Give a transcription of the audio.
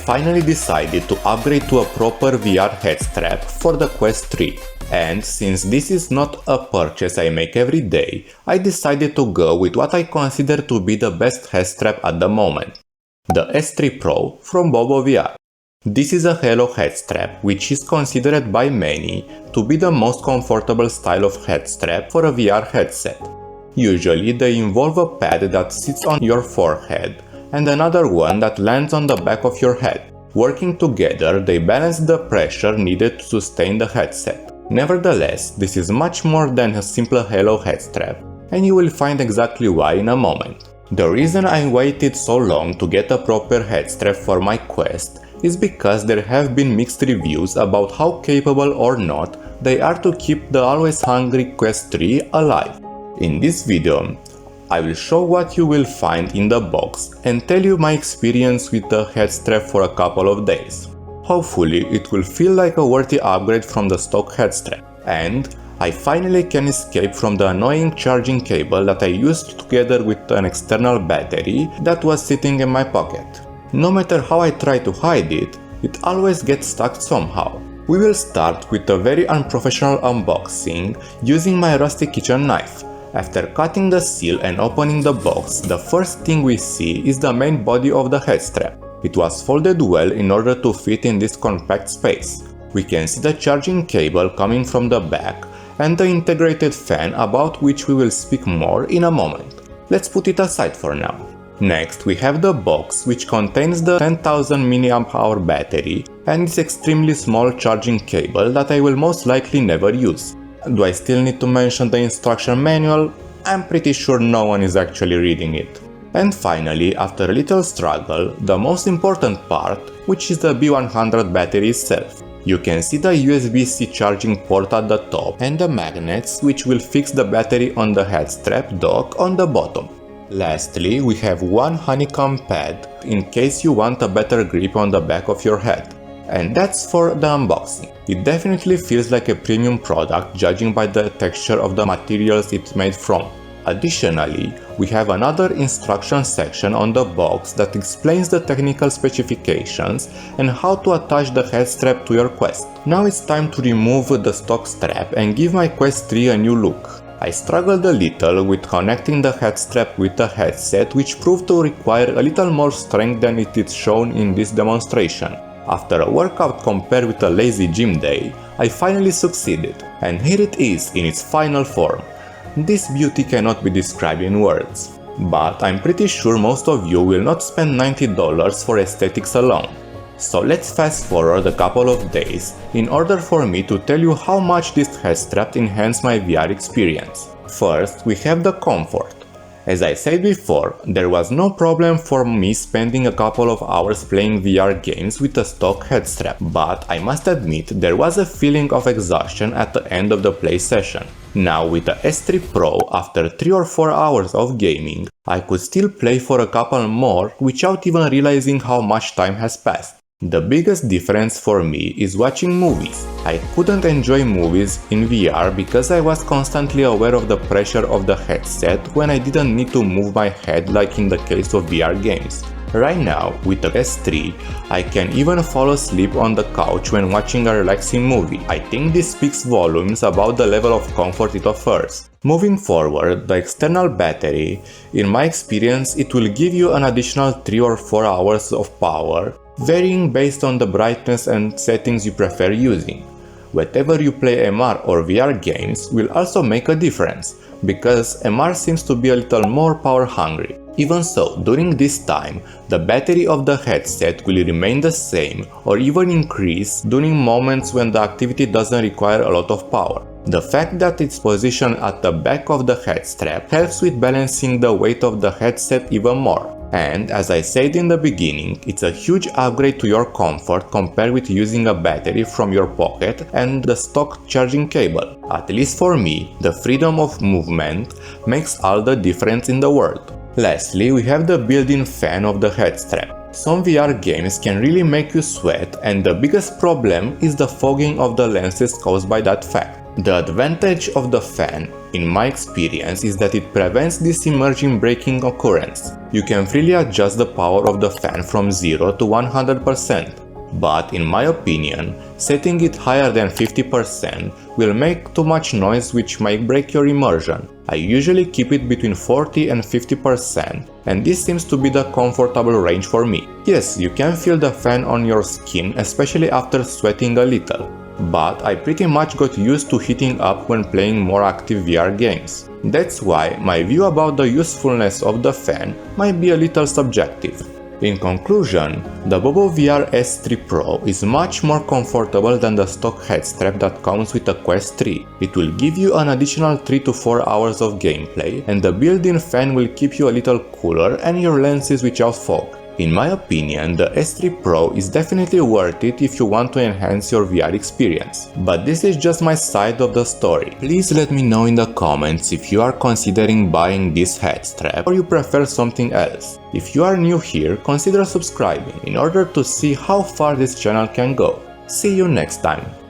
finally decided to upgrade to a proper VR head strap for the Quest 3. And since this is not a purchase I make every day, I decided to go with what I consider to be the best head strap at the moment. The S3 Pro from BOBOVR. This is a Halo head strap, which is considered by many to be the most comfortable style of head strap for a VR headset. Usually they involve a pad that sits on your forehead and another one that lands on the back of your head. Working together, they balance the pressure needed to sustain the headset. Nevertheless, this is much more than a simple Halo head strap, and you will find exactly why in a moment. The reason I waited so long to get a proper head strap for my Quest is because there have been mixed reviews about how capable or not they are to keep the always hungry Quest 3 alive. In this video, I will show what you will find in the box and tell you my experience with the head strap for a couple of days. Hopefully it will feel like a worthy upgrade from the stock head strap, and I finally can escape from the annoying charging cable that I used together with an external battery that was sitting in my pocket. No matter how I try to hide it, it always gets stuck somehow. We will start with a very unprofessional unboxing using my rusty kitchen knife. After cutting the seal and opening the box, the first thing we see is the main body of the head strap. It was folded well in order to fit in this compact space. We can see the charging cable coming from the back and the integrated fan, about which we will speak more in a moment. Let's put it aside for now. Next, we have the box, which contains the 10,000 mAh battery and this extremely small charging cable that I will most likely never use. Do I still need to mention the instruction manual? I'm pretty sure no one is actually reading it. And finally, after a little struggle, the most important part, which is the B100 battery itself. You can see the USB-C charging port at the top and the magnets which will fix the battery on the head strap dock on the bottom. Lastly, we have one honeycomb pad in case you want a better grip on the back of your head. And that's for the unboxing. It definitely feels like a premium product judging by the texture of the materials it's made from. Additionally, we have another instruction section on the box that explains the technical specifications and how to attach the head strap to your Quest. Now it's time to remove the stock strap and give my Quest 3 a new look. I struggled a little with connecting the head strap with the headset, which proved to require a little more strength than it is shown in this demonstration. After a workout compared with a lazy gym day, I finally succeeded, and here it is in its final form. This beauty cannot be described in words, but I'm pretty sure most of you will not spend $90 for aesthetics alone. So let's fast forward a couple of days in order for me to tell you how much this head strap enhanced my VR experience. First, we have the comfort. As I said before, there was no problem for me spending a couple of hours playing VR games with a stock head strap, but I must admit there was a feeling of exhaustion at the end of the play session. Now with the S3 Pro, after 3 or 4 hours of gaming, I could still play for a couple more without even realizing how much time has passed. The biggest difference for me is watching movies. I couldn't enjoy movies in VR because I was constantly aware of the pressure of the headset when I didn't need to move my head like in the case of VR games. Right now, with the S3, I can even fall asleep on the couch when watching a relaxing movie. I think this speaks volumes about the level of comfort it offers. Moving forward, the external battery, in my experience, it will give you an additional 3 or 4 hours of power, varying based on the brightness and settings you prefer using. Whatever you play MR or VR games will also make a difference, because MR seems to be a little more power hungry. Even so, during this time, the battery of the headset will remain the same or even increase during moments when the activity doesn't require a lot of power. The fact that it's positioned at the back of the head strap helps with balancing the weight of the headset even more. And as I said in the beginning, it's a huge upgrade to your comfort compared with using a battery from your pocket and the stock charging cable. At least for me, the freedom of movement makes all the difference in the world. Lastly, we have the built-in fan of the head strap. Some VR games can really make you sweat, and the biggest problem is the fogging of the lenses caused by that fact. The advantage of the fan, in my experience, is that it prevents this emerging braking occurrence. You can freely adjust the power of the fan from 0 to 100%. But in my opinion, setting it higher than 50% will make too much noise, which might break your immersion. I usually keep it between 40 and 50%, and this seems to be the comfortable range for me. Yes, you can feel the fan on your skin, especially after sweating a little, but I pretty much got used to heating up when playing more active VR games. That's why my view about the usefulness of the fan might be a little subjective. In conclusion, the BOBOVR S3 Pro is much more comfortable than the stock head strap that comes with the Quest 3. It will give you an additional 3 to 4 hours of gameplay, and the built-in fan will keep you a little cooler and your lenses without fog. In my opinion, the S3 Pro is definitely worth it if you want to enhance your VR experience. But this is just my side of the story. Please let me know in the comments if you are considering buying this head strap or you prefer something else. If you are new here, consider subscribing in order to see how far this channel can go. See you next time!